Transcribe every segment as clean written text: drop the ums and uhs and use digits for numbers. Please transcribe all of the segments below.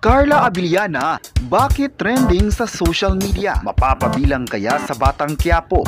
Carla Abiliana, bakit trending sa social media? Mapapabilang kaya sa Batang Quiapo?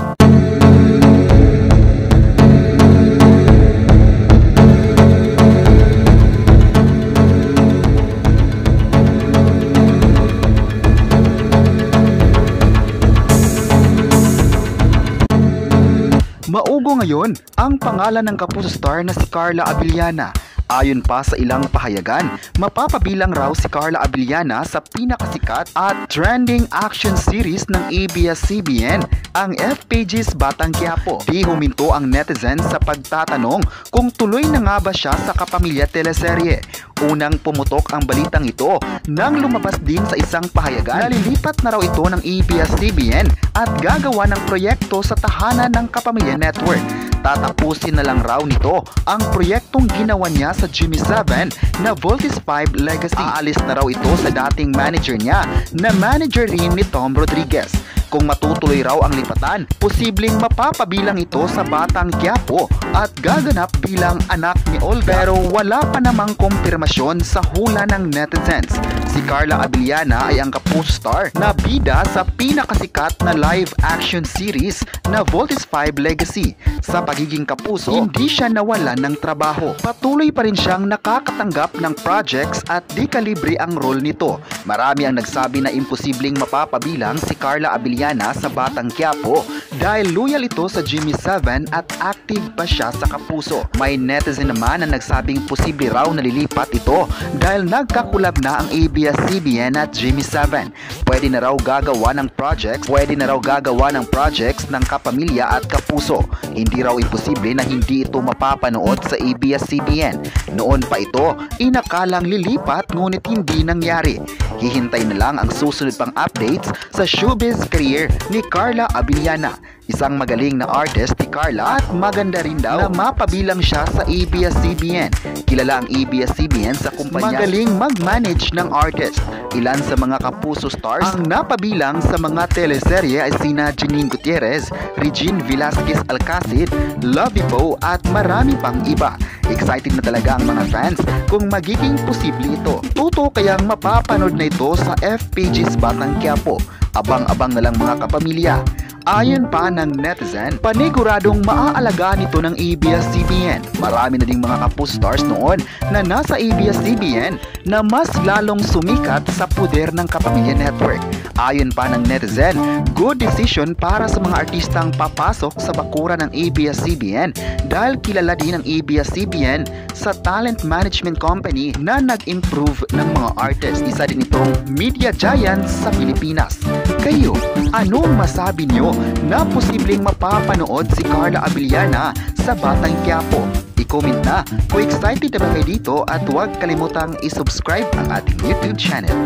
Maugo ngayon ang pangalan ng kapuso star na si Carla Abiliana. Ayon pa sa ilang pahayagan, mapapabilang raw si Carla Abiliana sa pinakasikat at trending action series ng ABS-CBN, ang FPG's Batang Quiapo. Di huminto ang netizens sa pagtatanong kung tuloy na nga ba siya sa Kapamilya teleserye. Unang pumutok ang balitang ito nang lumabas din sa isang pahayagan na lilipat na raw ito ng ABS-CBN at gagawa ng proyekto sa tahanan ng Kapamilya Network. Tatapusin na lang raw nito ang proyektong ginawa niya sa GMA7 na Voltes 5 Legacy. Aalis na raw ito sa dating manager niya na manager rin ni Tom Rodriguez. Kung matutuloy raw ang lipatan, posibleng mapapabilang ito sa Batang Quiapo at gaganap bilang anak ni Olga. Pero wala pa namang kumpirmasyon sa hula ng netizens. Si Carla Abiliana ay ang kapuso star na bida sa pinakasikat na live action series na Voltes 5 Legacy. Sa pagiging kapuso, hindi siya nawalan ng trabaho. Patuloy pa rin siyang nakakatanggap ng projects at di kalibre ang role nito. Marami ang nagsabi na imposibleng mapapabilang si Carla Abiliana sa Batang Quiapo dahil loyal ito sa GMA7 at active pa siya sa kapuso. May netizen naman na nagsabing posible raw na lilipat ito dahil nagkakulab na ang ABS-CBN at GMA7. Pwede na raw gagawa ng projects ng Kapamilya at Kapuso. Hindi raw imposible na hindi ito mapapanood sa ABS-CBN. Noon pa ito, inakalang lilipat ngunit hindi nangyari. Hihintay na lang ang susunod pang updates sa showbiz career ni Carla Abiliana. Isang magaling na artist ni Carla at maganda rin daw na mapabilang siya sa ABS-CBN. Kilala ang ABS-CBN sa kumpanya magaling mag-manage ng artist. Ilan sa mga kapuso stars ang napabilang sa mga teleserye ay sina Janine Gutierrez, Regine Velasquez Alcacid, Lovey Poe at marami pang iba. Excited na talaga ang mga fans kung magiging posible ito. Tuto kayang mapapanood na ito sa FPG's Batang Quiapo. Abang-abang na lang mga kapamilya. Ayon pa ng netizen, paniguradong maaalagaan ito ng ABS-CBN. Marami na ding mga kapuso stars noon na nasa ABS-CBN na mas lalong sumikat sa puder ng Kapamilya Network. Ayon pa ng netizen, good decision para sa mga artistang papasok sa bakuran ng ABS-CBN dahil kilala din ang ABS-CBN sa talent management company na nag-improve ng mga artist. Isa din itong media giant sa Pilipinas. Kayo, anong masabi nyo na posibleng mapapanood si Carla Abiliana sa Batang Quiapo? I-comment na kung excited na ba kayo dito at huwag kalimutang i-subscribe ang ating YouTube channel.